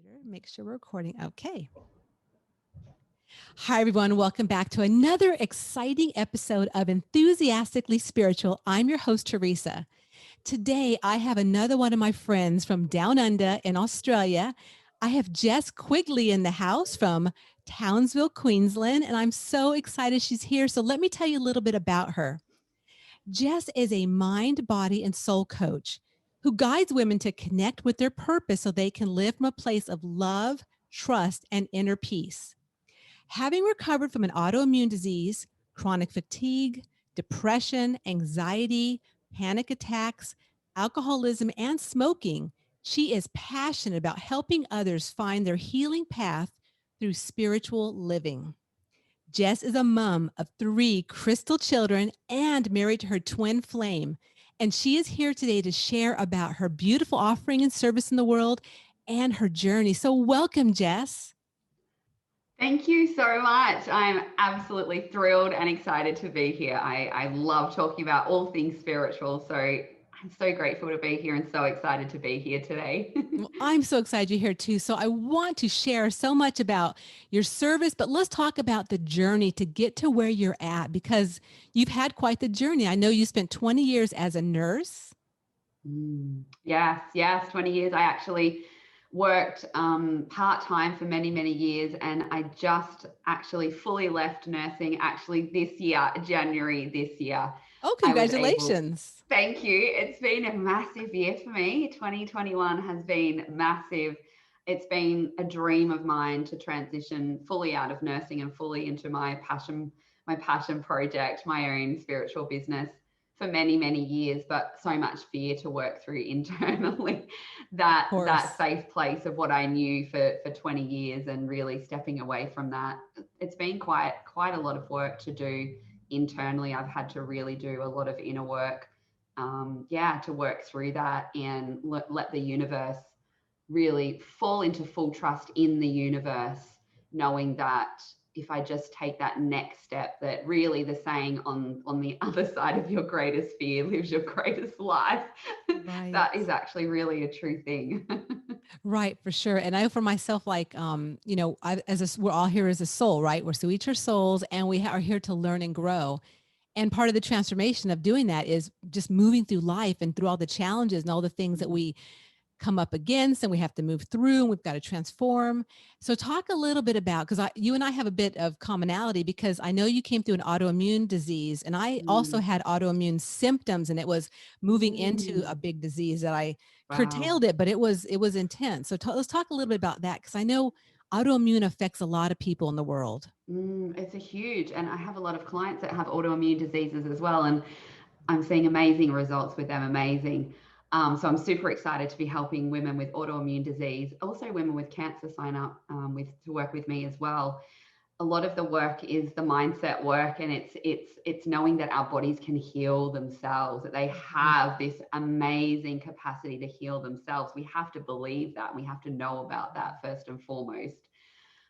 computer, make sure we're recording. Okay. Hi, everyone. Welcome back to another exciting episode of Enthusiastically Spiritual. I'm your host, Teresa. Today, I have another one of my friends from down under in Australia. I have Jess Quigley in the house from Townsville, Queensland, and I'm so excited she's here. So let me tell you a little bit about her. Jess is a mind, body, and soul coach who guides women to connect with their purpose so they can live from a place of love, trust, and inner peace. Having recovered from an autoimmune disease, chronic fatigue, depression, anxiety, panic attacks, alcoholism, and smoking, she is passionate about helping others find their healing path through spiritual living. Jess is a mom of 3 crystal children and married to her twin flame. And she is here today to share about her beautiful offering and service in the world and her journey. So welcome, Jess. Thank you so much. I'm absolutely thrilled and excited to be here. I love talking about all things spiritual. So I'm so grateful to be here and so excited to be here today. Well, I'm so excited you're here too. So I want to share so much about your service, but let's talk about the journey to get to where you're at because you've had quite the journey. I know you spent 20 years as a nurse. Yes, 20 years. I actually worked part-time for many, many years, and I just actually fully left nursing actually this year, January this year. Oh, I was able, congratulations. thank you. It's been a massive year for me. 2021 has been massive. It's been a dream of mine to transition fully out of nursing and fully into my passion project, my own spiritual business for many, many years, but so much fear to work through internally. Of that course. safe place of what I knew for 20 years and really stepping away from that. It's been quite a lot of work to do internally. I've had to really do a lot of inner work, to work through that and let the universe really fall into full trust in the universe, knowing that if I just take that next step, that really the saying on the other side of your greatest fear lives your greatest life. Right. That is actually really a true thing. Right, for sure. And I, for myself, like, we're all here as a soul, right? We're so each our souls, and we are here to learn and grow. And part of the transformation of doing that is just moving through life and through all the challenges and all the things that we come up against and we have to move through and we've got to transform. So talk a little bit about, because you and I have a bit of commonality because I know you came through an autoimmune disease and I also Mm, had autoimmune symptoms and it was moving into mm, a big disease that I wow. curtailed it, but it was intense. So let's talk a little bit about that because I know autoimmune affects a lot of people in the world. It's a huge, and I have a lot of clients that have autoimmune diseases as well, and I'm seeing amazing results with them. Amazing. So I'm super excited to be helping women with autoimmune disease, also women with cancer sign up with to work with me as well. A lot of the work is the mindset work, and it's knowing that our bodies can heal themselves, that they Mhm. have this amazing capacity to heal themselves. We have to believe that. We have to know about that first and foremost.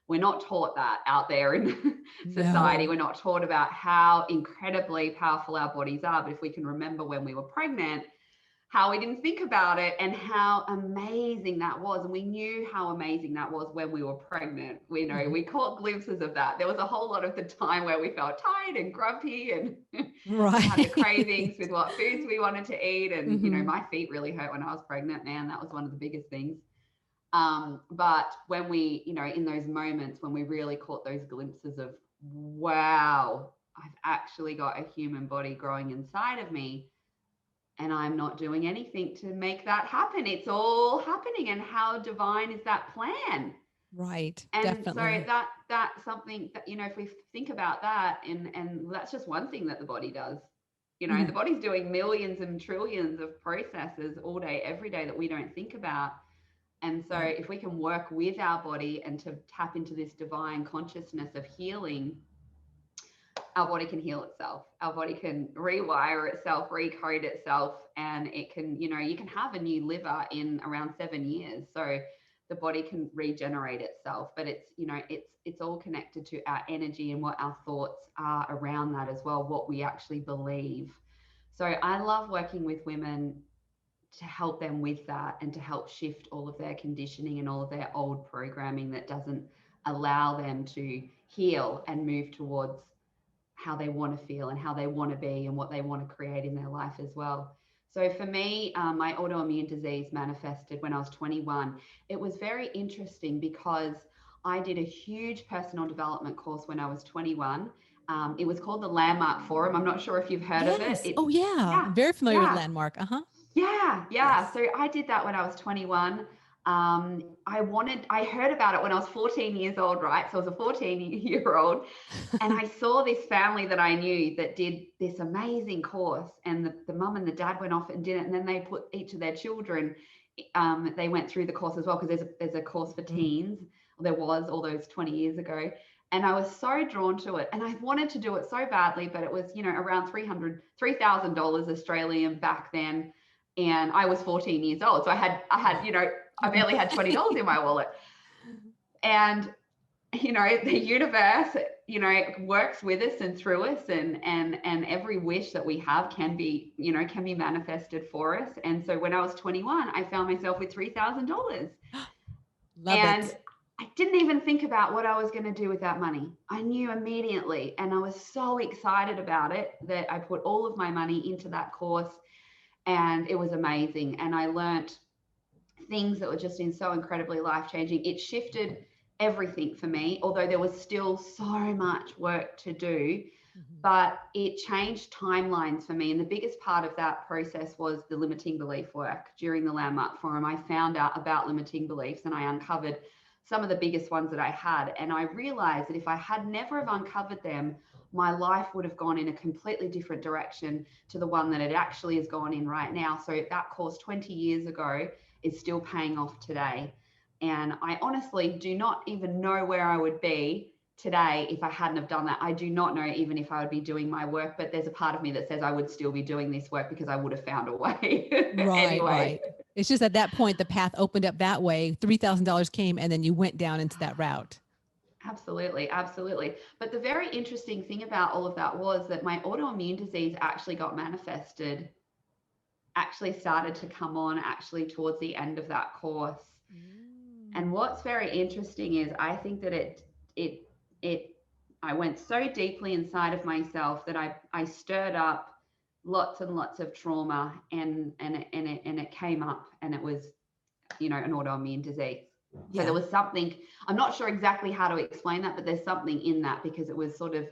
We're not taught that out there in society. No. We're not taught about how incredibly powerful our bodies are. But if we can remember when we were pregnant, how we didn't think about it and how amazing that was. And we knew how amazing that was when we were pregnant. We caught glimpses of that. There was a whole lot of the time where we felt tired and grumpy and we had the Right. cravings with what foods we wanted to eat. And, Hmm. my feet really hurt when I was pregnant, man. That was one of the biggest things. But when we, in those moments when we really caught those glimpses of, wow, I've actually got a human body growing inside of me and I'm not doing anything to make that happen. It's all happening. And how divine is that plan? Right. And so Definitely. that's something that, if we think about that, and that's just one thing that the body does. The Mhm. body's doing millions and trillions of processes all day, every day that we don't think about. And so Right. if we can work with our body and to tap into this divine consciousness of healing, our body can heal itself. Our body can rewire itself, recode itself, and it can, you can have a new liver in around 7 years. So the body can regenerate itself, but it's all connected to our energy and what our thoughts are around that as well, what we actually believe. So I love working with women to help them with that and to help shift all of their conditioning and all of their old programming that doesn't allow them to heal and move towards how they want to feel and how they want to be and what they want to create in their life as well. So for me, my autoimmune disease manifested when I was 21. It was very interesting because I did a huge personal development course when I was 21. It was called the Landmark Forum. I'm not sure if you've heard of it. Yes. Oh, yeah. Yeah, I'm very familiar with yeah. Landmark. Uh-huh. Yeah. Yes. So I did that when I was 21. I heard about it when I was 14 years old, right? So I was a 14-year-old, and I saw this family that I knew that did this amazing course, and the mum and the dad went off and did it, and then they put each of their children, they went through the course as well, because there's a course for teens. There was all those 20 years ago. And I was so drawn to it, and I wanted to do it so badly, but it was, around $3,000 Australian back then. And I was 14 years old. So I had, I barely had $20 in my wallet. And, the universe, works with us and through us, and every wish that we have can be manifested for us. And so when I was 21, I found myself with $3,000. Love And it. I didn't even think about what I was going to do with that money. I knew immediately. And I was so excited about it that I put all of my money into that course. And it was amazing. And I learnt things that were just so incredibly life-changing. It shifted everything for me, although there was still so much work to do, but it changed timelines for me. And the biggest part of that process was the limiting belief work. During the Landmark Forum, I found out about limiting beliefs, and I uncovered some of the biggest ones that I had. And I realized that if I had never have uncovered them, my life would have gone in a completely different direction to the one that it actually has gone in right now. So that course 20 years ago is still paying off today. And I honestly do not even know where I would be today if I hadn't have done that. I do not know even if I would be doing my work, but there's a part of me that says I would still be doing this work because I would have found a way. Right, Anyway. right. It's just at that point, the path opened up that way. $3,000 came, and then you went down into that route. Absolutely, absolutely. But the very interesting thing about all of that was that my autoimmune disease actually got manifested, actually started to come on actually towards the end of that course. And what's very interesting is I think that I went so deeply inside of myself that I stirred up lots and lots of trauma, and it came up, and it was, an autoimmune disease. So there was something, I'm not sure exactly how to explain that, but there's something in that, because it was sort of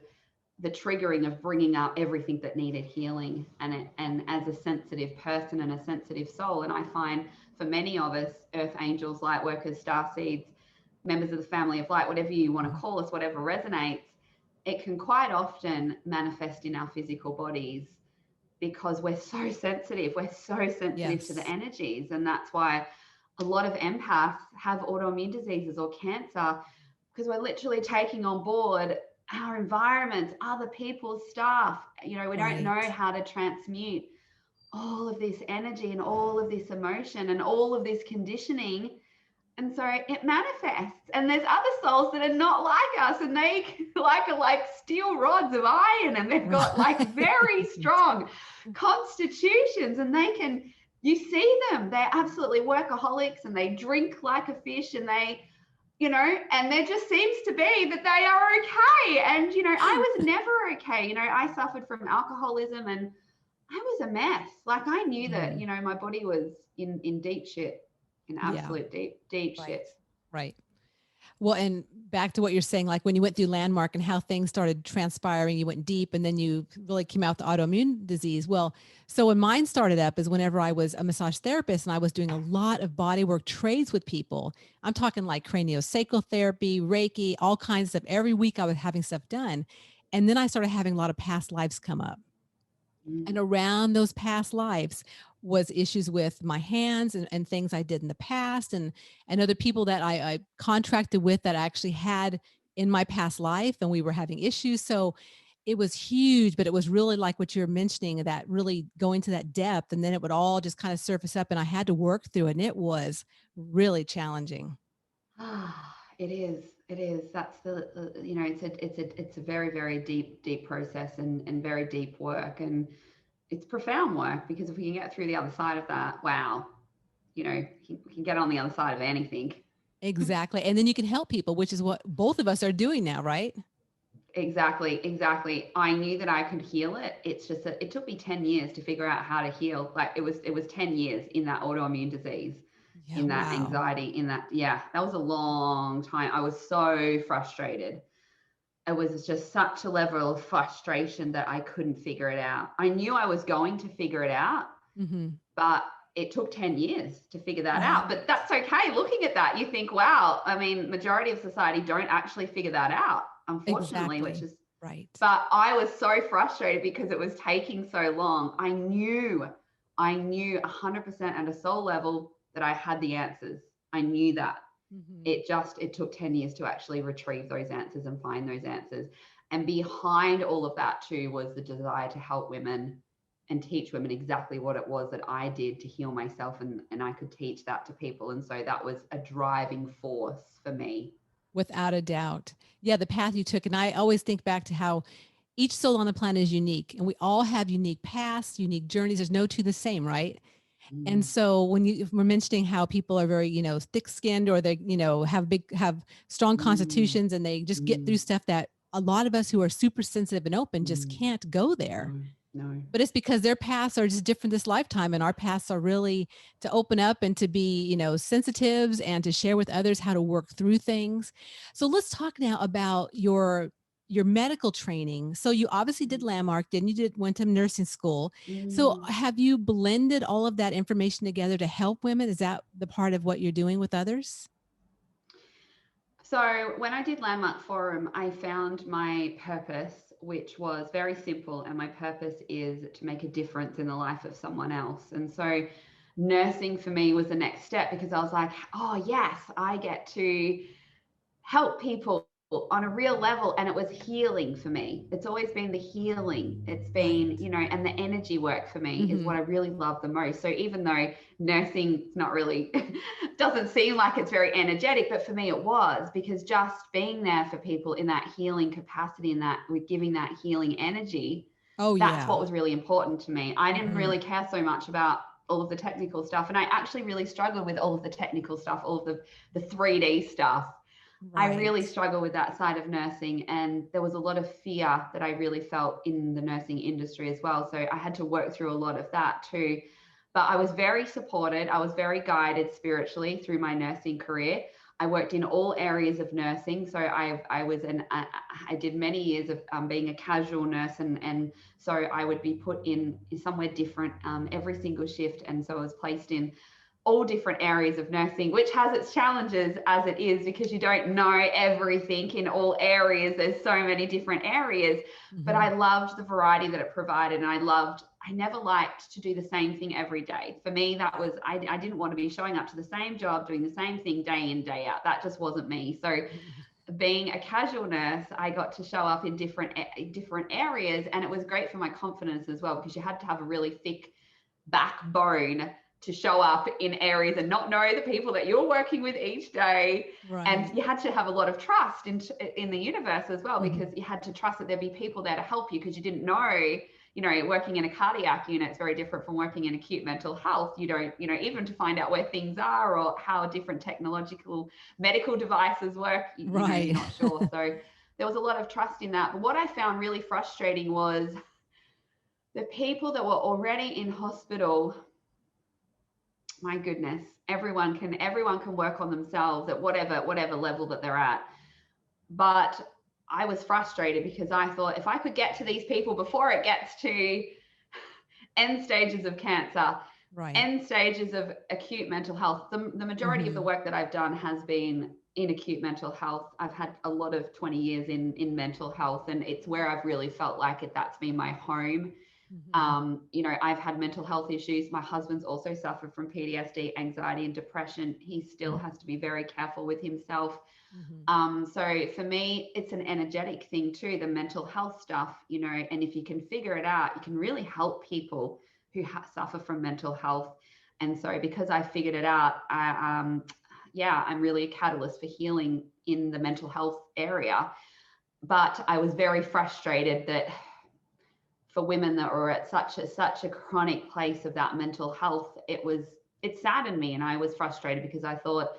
the triggering of bringing up everything that needed healing, and as a sensitive person and a sensitive soul. And I find for many of us, earth angels, light workers, star seeds, members of the family of light, whatever you want to call us, whatever resonates, it can quite often manifest in our physical bodies because we're so sensitive. We're so sensitive to the energies. And that's why a lot of empaths have autoimmune diseases or cancer, because we're literally taking on board our environments, other people's stuff. We don't know how to transmute all of this energy and all of this emotion and all of this conditioning. And so it manifests. And there's other souls that are not like us, and they are like steel rods of iron, and they've got like very strong constitutions, and you see them, they're absolutely workaholics, and they drink like a fish, and and there just seems to be that they are okay. And, I was never okay. I suffered from alcoholism, and I was a mess. Like, I knew that, my body was in deep shit, in absolute deep shit. Right. Well, and back to what you're saying, like when you went through Landmark and how things started transpiring, you went deep, and then you really came out the autoimmune disease. Well, so when mine started up is whenever I was a massage therapist and I was doing a lot of bodywork trades with people. I'm talking like craniosacral therapy, Reiki, all kinds of stuff. Every week I was having stuff done. And then I started having a lot of past lives come up. And around those past lives was issues with my hands and things I did in the past, and other people that I contracted with that I actually had in my past life, and we were having issues. So it was huge, but it was really like what you're mentioning, that really going to that depth, and then it would all just kind of surface up, and I had to work through it, and it was really challenging. It is. It is. That's it's a very, very deep process, and very deep work. And it's profound work, because if we can get through the other side of that, wow, we can get on the other side of anything. Exactly. And then you can help people, which is what both of us are doing now, right? Exactly. I knew that I could heal it. It's just that it took me 10 years to figure out how to heal. Like it was 10 years in that autoimmune disease, Yeah. in that Wow. anxiety, in that, yeah, that was a long time. I was so frustrated. It was just such a level of frustration that I couldn't figure it out. I knew I was going to figure it out, Mm-hmm. but it took 10 years to figure that Right. out. But that's okay. Looking at that, you think, wow, I mean, majority of society don't actually figure that out, unfortunately, which Exactly. is, Right. but I was so frustrated because it was taking so long. I knew 100% at a soul level that I had the answers. I knew that. Mm-hmm. It took 10 years to actually retrieve those answers and find those answers. And behind all of that too was the desire to help women and teach women exactly what it was that I did to heal myself, and I could teach that to people. And so that was a driving force for me. Without a doubt. Yeah, the path you took. And I always think back to how each soul on the planet is unique and we all have unique paths, unique journeys. There's no two the same, right? And Mm, so when you were mentioning how people are very, thick skinned, or they, have strong mm, constitutions, and they just get through mm, stuff that a lot of us who are super sensitive and open just mm. can't go there. No, no. But it's because their paths are just different this lifetime, and our paths are really to open up and to be, sensitives, and to share with others how to work through things. So let's talk now about your medical training. So you obviously did Landmark, then you went to nursing school. So Mm. have you blended all of that information together to help women? Is that the part of what you're doing with others? So when I did Landmark Forum, I found my purpose, which was very simple. And my purpose is to make a difference in the life of someone else. And so nursing for me was the next step, because I was like, oh, yes, I get to help people on a real level. And it was healing for me. It's always been the healing. It's Right. been, and the energy work for me is Mm-hmm. what I really love the most. So even though nursing is not really, doesn't seem like it's very energetic, but for me it was, because just being there for people in that healing capacity, and that with giving that healing energy, Oh that's yeah. what was really important to me. I didn't Mm-hmm. really care so much about all of the technical stuff. And I actually really struggled with all of the technical stuff, all of the 3D stuff. I Right. really struggle with that side of nursing. And there was a lot of fear that I really felt in the nursing industry as well. So I had to work through a lot of that too. But I was very supported. I was very guided spiritually through my nursing career. I worked in all areas of nursing. So I did many years of being a casual nurse. And so I would be put in somewhere different every single shift. And so I was placed in all different areas of nursing, which has its challenges as it is, because you don't know everything in all areas. There's so many different areas, but Mm-hmm. I loved the variety that it provided. And I never liked to do the same thing every day. For me, that was, I didn't want to be showing up to the same job, doing the same thing day in, day out. That just wasn't me. So being a casual nurse, I got to show up in different areas. And it was great for my confidence as well, because you had to have a really thick backbone to show up in areas and not know the people that you're working with each day. Right. And you had to have a lot of trust in the universe as well, Mm-hmm. because you had to trust that there'd be people there to help you, because you didn't know, working in a cardiac unit is very different from working in acute mental health. You don't, even to find out where things are or how different technological medical devices work, you're Right. not sure. So there was a lot of trust in that. But what I found really frustrating was the people that were already in hospital. My goodness, everyone can work on themselves at whatever level that they're at. But I was frustrated, because I thought, if I could get to these people before it gets to end stages of cancer, Right. end stages of acute mental health, the majority of the Mm-hmm. work that I've done has been in acute mental health. I've had a lot of 20 years in mental health, and it's where I've really felt like that's been my home. Mm-hmm. I've had mental health issues. My husband's also suffered from PTSD, anxiety, and depression. He still has to be very careful with himself. Mm-hmm. So for me, it's an energetic thing too, the mental health stuff, and if you can figure it out, you can really help people who suffer from mental health. And so because I figured it out, I'm really a catalyst for healing in the mental health area. But I was very frustrated that for women that were at such a chronic place of that mental health, it saddened me, and I was frustrated because I thought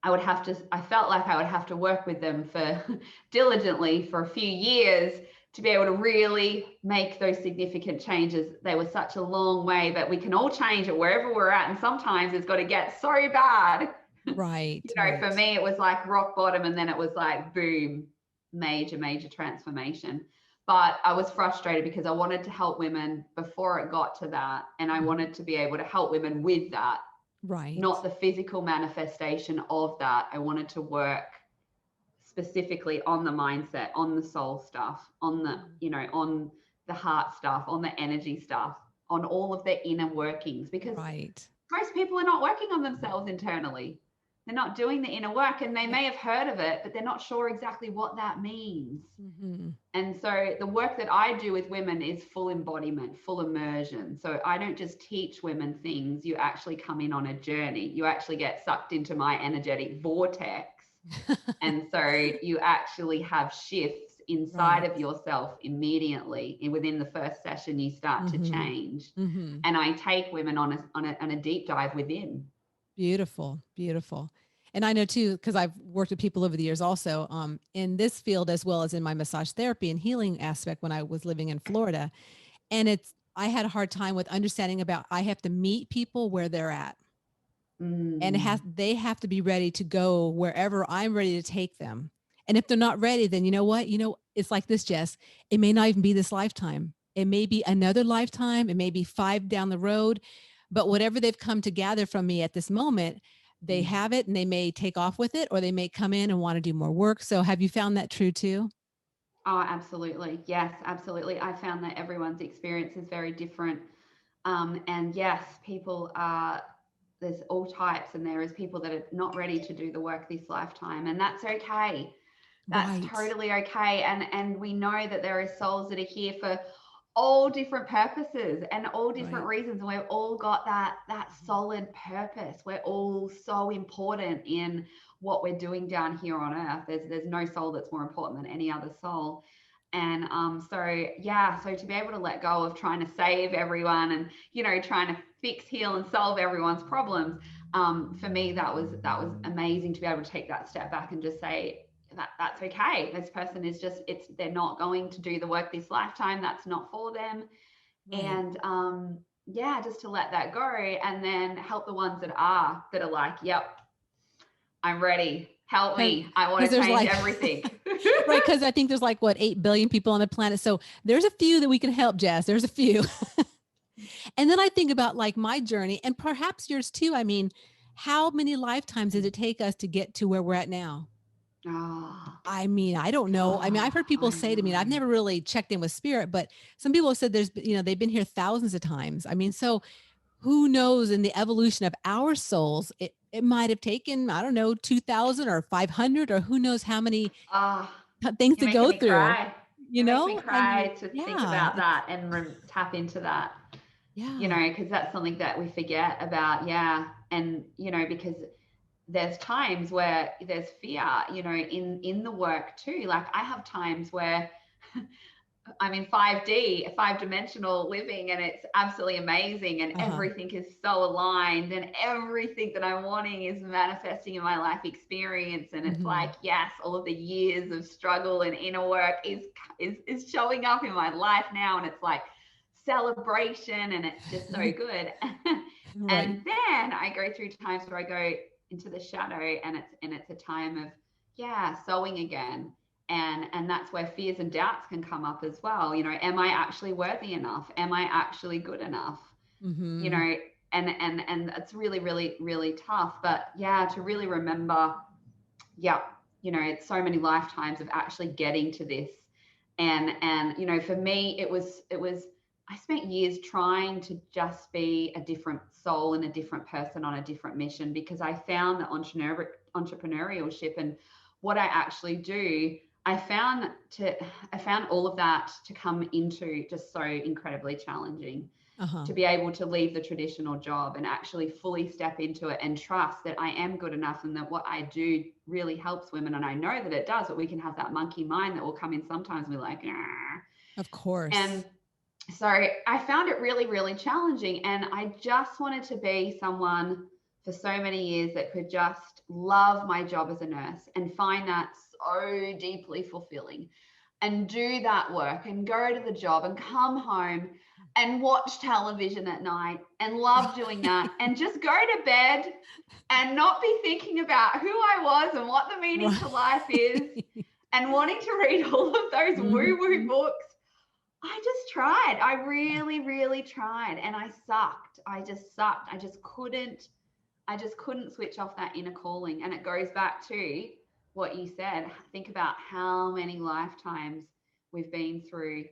I felt like I would have to work with them for diligently for a few years to be able to really make those significant changes. They were such a long way, but we can all change it wherever we're at. And sometimes it's got to get so bad. Right. For me, it was like rock bottom, and then it was like, boom, major transformation. But I was frustrated because I wanted to help women before it got to that. And I wanted to be able to help women with that. Right. Not the physical manifestation of that. I wanted to work specifically on the mindset, on the soul stuff, on the, on the heart stuff, on the energy stuff, on all of the inner workings, because most people are not working on themselves internally. They're not doing the inner work, and they may have heard of it, but they're not sure exactly what that means. And so the work that I do with women is full embodiment, full immersion. So I don't just teach women things. You actually come in on a journey. You actually get sucked into my energetic vortex. And so you actually have shifts inside of yourself immediately. Within the first session, you start to change. And I take women on a deep dive within. Beautiful. And I know too, because I've worked with people over the years also in this field, as well as in my massage therapy and healing aspect when I was living in Florida. And I had a hard time with understanding about, I have to meet people where they're at. And they have to be ready to go wherever I'm ready to take them. And if they're not ready, then you know what? It's like this, Jess. It may not even be this lifetime. It may be another lifetime. It may be 5 down the road. But whatever they've come to gather from me at this moment, they have it, and they may take off with it, or they may come in and want to do more work. So have you found that true too? Oh, absolutely. Yes, absolutely. I found that everyone's experience is very different. And yes, people are, there's all types, and there is people that are not ready to do the work this lifetime, and that's okay. That's totally okay. And we know that there are souls that are here for all different purposes and all different reasons. And we've all got that solid purpose. We're all so important in what we're doing down here on earth. There's no soul that's more important than any other soul. And so to be able to let go of trying to save everyone and, trying to fix, heal, and solve everyone's problems, for me, that was amazing to be able to take that step back and just say, that's okay. This person is just, they're not going to do the work this lifetime. That's not for them. And just to let that go, and then help the ones that are like, yep, I'm ready. Help me. I want to change everything. Right. Because I think there's 8 billion people on the planet. So there's a few that we can help, Jess. There's a few. And then I think about my journey, and perhaps yours too. I mean, how many lifetimes did it take us to get to where we're at now? I mean, I don't know. I mean, I've heard people say to me, and I've never really checked in with spirit, but some people have said they've been here thousands of times. I mean, so who knows, in the evolution of our souls, it might have taken, I don't know, 2000 or 500, or who knows how many things to go through. Cry. It makes me cry to think about that and tap into that. Because that's something that we forget about. And, because there's times where there's fear, in the work too. Like I have times where I'm in 5D, 5-dimensional living, and it's absolutely amazing. And everything is so aligned, and everything that I'm wanting is manifesting in my life experience. And it's like, yes, all of the years of struggle and inner work is showing up in my life now. And it's like celebration, and it's just so good. And then I go through times where I go into the shadow, and it's a time of sowing again, and that's where fears and doubts can come up as well. Am I actually worthy enough? Am I actually good enough? And it's really, really, really tough. But to really remember, it's so many lifetimes of actually getting to this. And for me, it was I spent years trying to just be a different soul and a different person on a different mission, because I found that entrepreneurship and what I actually do, I found all of that to come into just so incredibly challenging. To be able to leave the traditional job and actually fully step into it and trust that I am good enough, and that what I do really helps women. And I know that it does, but we can have that monkey mind that will come in sometimes and be like, nah. Of course. And So I found it really, really challenging. And I just wanted to be someone for so many years that could just love my job as a nurse and find that so deeply fulfilling and do that work and go to the job and come home and watch television at night and love doing that and just go to bed and not be thinking about who I was and what the meaning to life is Right. and wanting to read all of those woo-woo Mhm. books. I just tried. I Yeah. really, really tried. And I sucked. I just sucked. I just couldn't switch off that inner calling. And it goes back to what you said. Think about how many lifetimes we've been through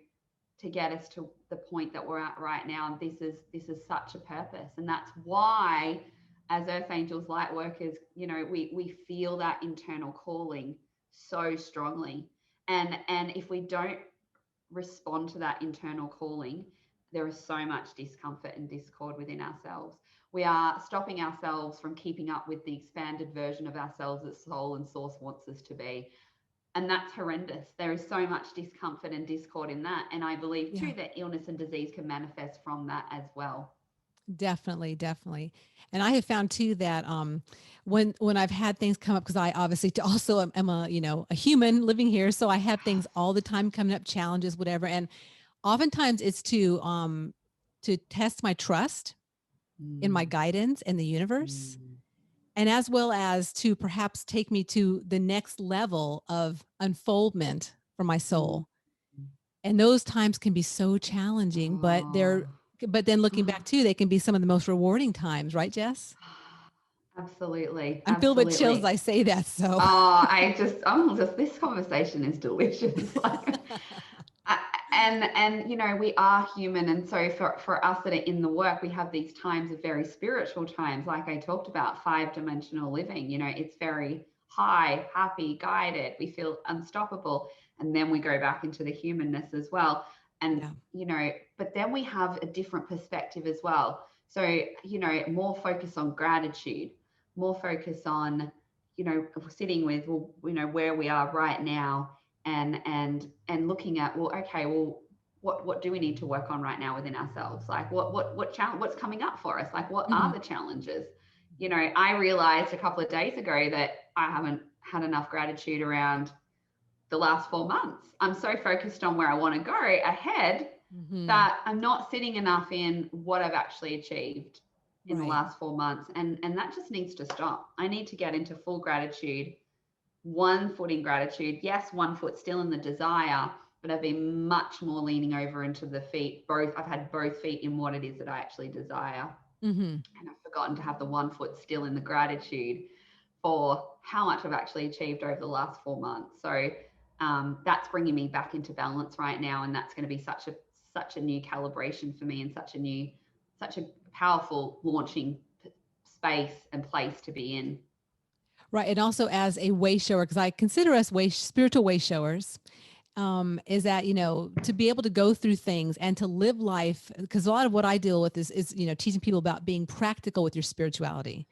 to get us to the point that we're at right now. And this is such a purpose. And that's why, as earth angels, light workers, we feel that internal calling so strongly. And if we don't respond to that internal calling, there is so much discomfort and discord within ourselves. We are stopping ourselves from keeping up with the expanded version of ourselves that soul and source wants us to be. And that's horrendous. There is so much discomfort and discord in that. And I believe Yeah. too that illness and disease can manifest from that as well. Definitely, definitely. And I have found too that when I've had things come up, because I obviously also am a, a human living here, so I have things all the time coming up, challenges, whatever. And oftentimes it's to test my trust in my Mm, guidance in the universe, mm, and as well as to perhaps take me to the next level of unfoldment for my mm. soul. And those times can be so challenging, Oh. but then looking back too, they can be some of the most rewarding times, right, Jess? Absolutely. I'm filled with chills as Absolutely. I say that. So, This conversation is delicious. Like, and we are human, and so for us that are in the work, we have these times of very spiritual times, like I talked about, 5-dimensional living. It's very high, happy, guided. We feel unstoppable, and then we go back into the humanness as well. And yeah, but then we have a different perspective as well. So more focus on gratitude, more focus on sitting with, well, where we are right now, and looking at, well, okay, well, what do we need to work on right now within ourselves? Like what challenge, what's coming up for us? Like what hmm, are the challenges? I realized a couple of days ago that I haven't had enough gratitude around the last 4 months. I'm so focused on where I want to go ahead hmm, that I'm not sitting enough in what I've actually achieved in the right. last 4 months. And that just needs to stop. I need to get into full gratitude, one foot in gratitude. Yes, one foot still in the desire, but I've been much more leaning over into the feet. I've had both feet in what it is that I actually desire. Hmm. And I've forgotten to have the one foot still in the gratitude for how much I've actually achieved over the last 4 months. So that's bringing me back into balance right now, and that's going to be such a new calibration for me, and such a powerful launching space and place to be in. Right. And also as a way shower, because I consider us spiritual way showers, is that, to be able to go through things and to live life, because a lot of what I deal with is, teaching people about being practical with your spirituality.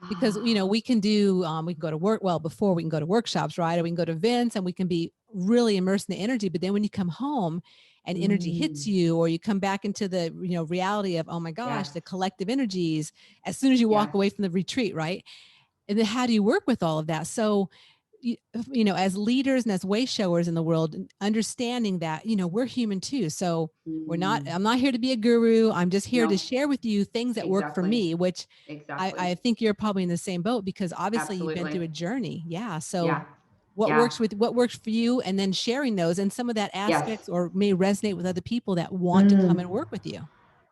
Because we can go to work, well, before we can go to workshops, right, or we can go to events and we can be really immersed in the energy, but then when you come home and energy hits Mm, you, or you come back into the reality of, oh my gosh, yes, the collective energies, as soon as you walk yes. away from the retreat, right? And then how do you work with all of that? So as leaders and as way showers in the world, understanding that we're human too. So Mm, I'm not here to be a guru. I'm just here to no, share with you things that work for exactly, me, which exactly. I think you're probably in the same boat, because obviously you've been Absolutely. through a journey. Yeah. So Yeah, yeah, what works for you, and then sharing those, and some of that yes. aspects or may resonate with other people that want to come and Mm. work with you.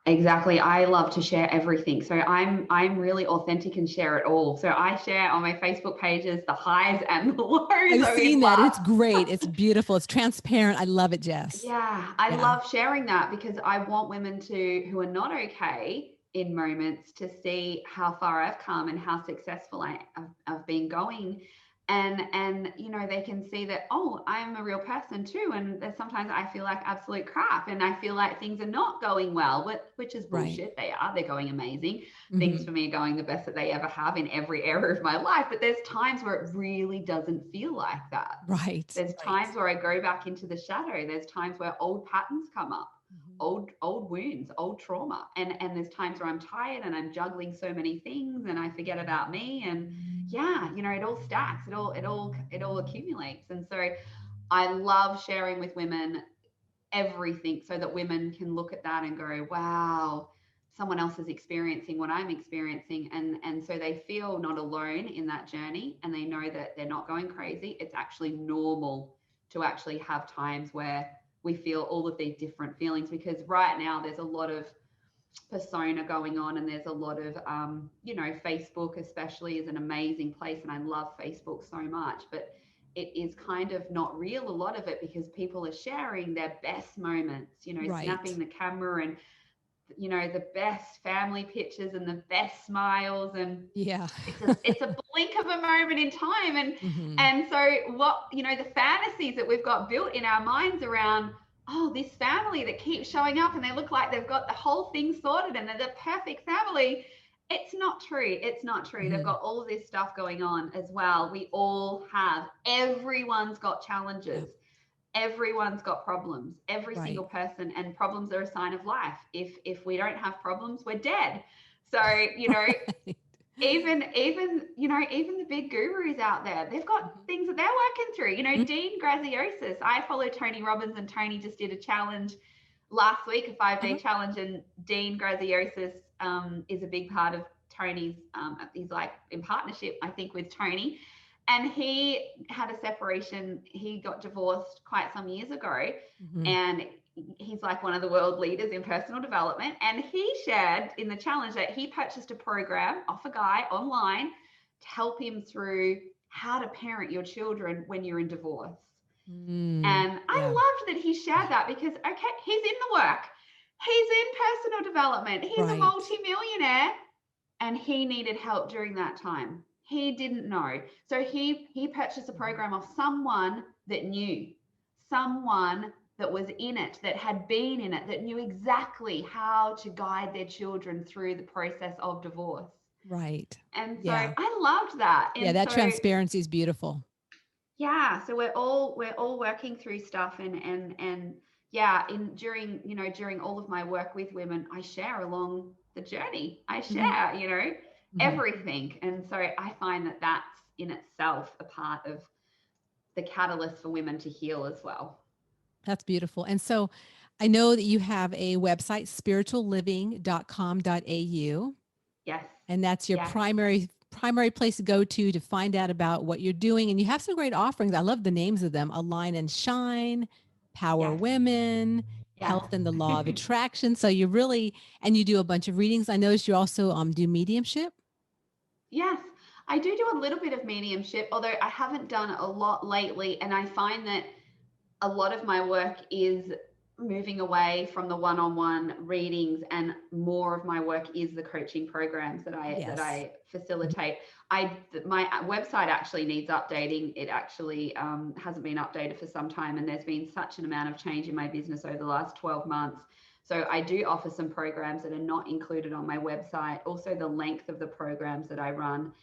Exactly. I love to share everything. So I'm really authentic and share it all. So I share on my Facebook pages the highs and the lows. I've I seen mean, that. It's great. It's beautiful. It's transparent. I love it, Jess. yeah, I Yeah. love sharing that because I want women who are not okay in moments, to see how far I've come and how successful I've been going. And they can see that, oh, I'm a real person too. And there's sometimes I feel like absolute crap and I feel like things are not going well, which is Right. bullshit. They're going amazing. Things Hmm. for me are going the best that they ever have in every area of my life. But there's times where it really doesn't feel like that. Right. There's Right. times where I go back into the shadow. There's times where old patterns come up, old wounds, old trauma. And there's times where I'm tired and I'm juggling so many things and I forget about me. And yeah, you know, it all stacks, it all accumulates. And so I love sharing with women everything so that women can look at that and go, wow, someone else is experiencing what I'm experiencing. And so they feel not alone in that journey, and they know that they're not going crazy. It's actually normal to actually have times where we feel all of these different feelings, because right now there's a lot of persona going on, and there's a lot of you know, Facebook especially is an amazing place, and I love Facebook so much, but it is kind of not real, a lot of it, because people are sharing their best moments, you know, Right. snapping the camera, and you know, the best family pictures and the best smiles, and Yeah. it's a blink of a moment in time. Hmm. And so what, you know, the fantasies that we've got built in our minds around, oh, this family that keeps showing up and they look like they've got the whole thing sorted and they're the perfect family. It's not true. It's not true. They've Hmm. got all of this stuff going on as well. We all have. Everyone's got Yeah. challenges. Everyone's got problems. Every Right. single person, and problems are a sign of life. If we don't have problems, we're dead. So, you know, Right. even you know, even the big gurus out there, they've got Mhm. things that they're working through. You know, Mhm. Dean Graziosis, I follow Tony Robbins, and Tony just did a challenge last week, a 5-day Uh-huh. challenge, and Dean Graziosis is a big part of Tony's. He's like in partnership, I think, with Tony, and he had a separation. He got divorced quite some years ago, Mhm. and he's like one of the world leaders in personal development. And he shared in the challenge that he purchased a program off a guy online to help him through how to parent your children when you're in divorce. Mm. And I Yeah. loved that he shared that, because, okay, he's in the work, he's in personal development, he's a Right. multi-millionaire, and he needed help during that time. He didn't know. So he purchased a Mhm. program of someone that knew, someone that was in it, that had been in it, that knew exactly how to guide their children through the process of divorce. Right. And so Yeah. I loved that. Yeah. And That so transparency is beautiful. yeah, so we're all working through stuff, and yeah, in during, you know, during all of my work with women, I share along the journey. I Mhm. share, you know, Mhm. everything. And so I find that that's in itself a part of the catalyst for women to heal as well. That's beautiful. And so I know that you have a website, spiritualliving.com.au, Yes. and that's your Yes. primary place to go to find out about what you're doing. And you have some great offerings. I love the names of them: Align and Shine, Power Yes. Women, Yes. Health and the Law of Attraction. So you really, and you do a bunch of readings. I noticed you also do mediumship. Yes, I do a little bit of mediumship, although I haven't done a lot lately, and I find that a lot of my work is moving away from the one-on-one readings, and more of my work is the coaching programs that I Yes. Mhm. facilitate. My website actually needs updating. It actually hasn't been updated for some time, and there's been such an amount of change in my business over the last 12 months. So I do offer some programs that are not included on my website. Also, the length of the programs that I run.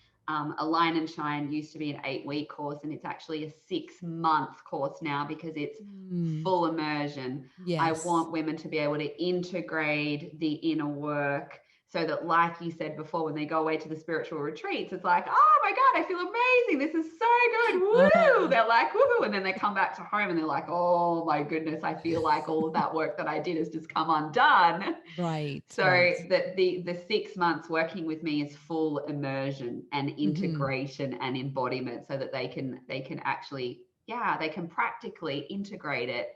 Align and Shine used to be an 8-week course, and it's actually a 6-month course now, because it's Mm, full immersion. I yes. want women to be able to integrate the inner work, so that, like you said before, when they go away to the spiritual retreats, it's like, oh my God, I feel amazing. This is so good. Woo! Uh-huh. They're like, woohoo. And then they come back to home and they're like, oh my goodness, I feel like all of that work that I did has just come undone. Right. So Right. that the 6 months working with me is full immersion and Hmm. integration and embodiment, so that they can actually, yeah, they can practically integrate it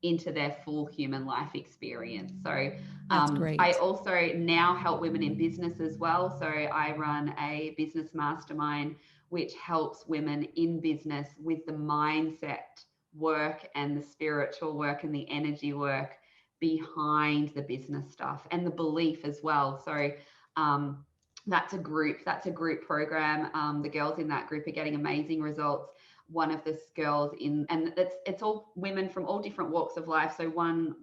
into their full human life experience. So That's I great. also now help women in business as well. So I run a business mastermind which helps women in business with the mindset work and the spiritual work and the energy work behind the business stuff, and the belief as well. So um, that's a group program. The girls in that group are getting amazing results. One of the girls in, and it's all women from all different walks of life. So one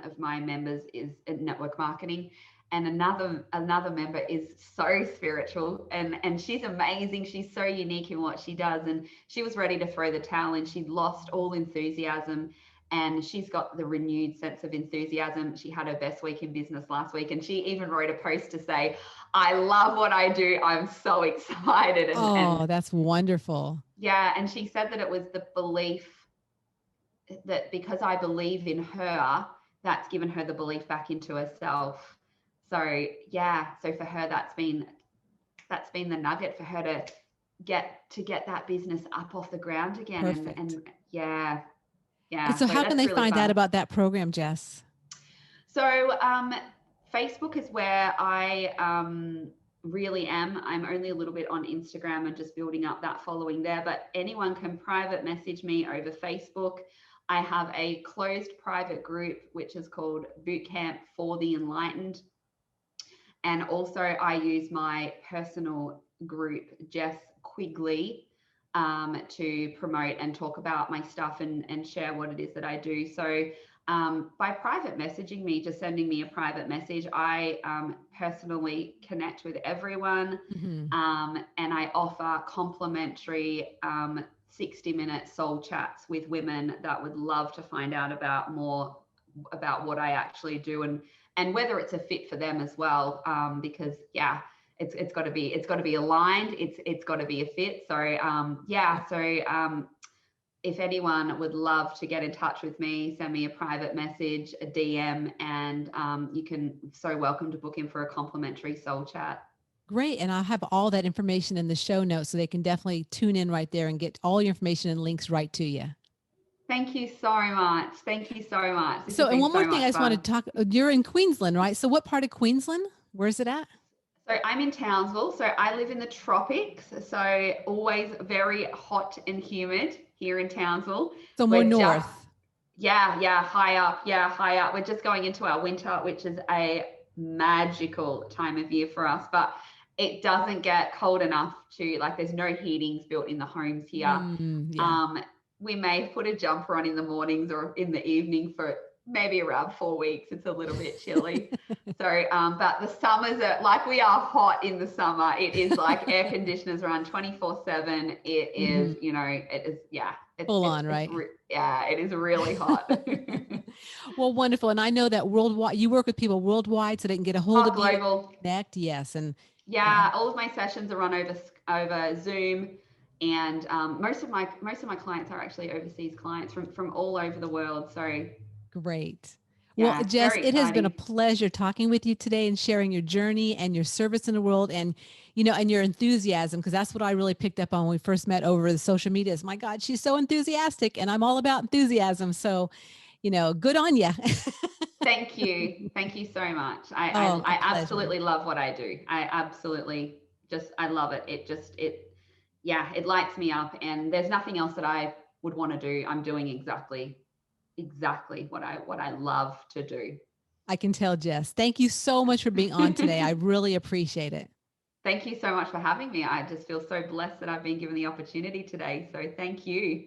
of my members is in network marketing, and another member is so spiritual, and she's amazing. She's so unique in what she does, and she was ready to throw the towel in. She'd lost all enthusiasm, and she's got the renewed sense of enthusiasm. She had her best week in business last week, and she even wrote a post to say, I love what I do. I'm so excited. Oh, that's wonderful. Yeah. And she said that it was the belief that because I believe in her, that's given her the belief back into herself. So yeah, so for her, that's been the nugget for her to get that business up off the ground again. Perfect. And yeah, And so how can that's they really find fun. out about that program, Jess? So Facebook is where I really am. I'm only a little bit on Instagram and just building up that following there, but anyone can private message me over Facebook. I have a closed private group, which is called Bootcamp for the Enlightened. And also I use my personal group, Jess Quigley, to promote and talk about my stuff and share what it is that I do. So by private messaging me, just sending me a private message, I personally connect with everyone. And I offer complimentary 60-minute soul chats with women that would love to find out about more about what I actually do and whether it's a fit for them as well. Because yeah, it's got to be aligned. It's got to be a fit. So if anyone would love to get in touch with me, send me a private message, a DM, and you can so welcome to book in for a complimentary soul chat. Great. And I'll have all that information in the show notes so they can definitely tune in right there and get all your information and links right to you. Thank you so much. Thank you so much. So, and one more thing I just want to fun. talk, you're in Queensland, right? So what part of Queensland? Where's it at? So I'm in Townsville. So I live in the tropics. So always very hot and humid here in Townsville. So more north. High up. Yeah, high up. We're just going into our winter, which is a magical time of year for us. But it doesn't get cold enough to, like, there's no heatings built in the homes here. We may put a jumper on in the mornings or in the evening for maybe around 4 weeks. It's a little bit chilly. So, but the summers are like, we are hot in the summer. It is like air conditioners around 24/7. It is, it is, it's full on, right? It is really hot. Well, wonderful. And I know that worldwide, you work with people worldwide so they can get a hold of global. You, connect. Yes. And all of my sessions are run over Zoom. And most of my clients are actually overseas clients from all over the world. So great. Well, Jess, it has been a pleasure talking with you today and sharing your journey and your service in the world and, and your enthusiasm, because that's what I really picked up on when we first met over the social media. Is, my God, she's so enthusiastic and I'm all about enthusiasm. So, good on you. Thank you. Thank you so much. I absolutely love what I do. I absolutely I love it. It lights me up, and there's nothing else that I would want to do. I'm doing exactly what I love to do. I can tell, Jess. Thank you so much for being on today. I really appreciate it. Thank you so much for having me. I just feel so blessed that I've been given the opportunity today. So thank you.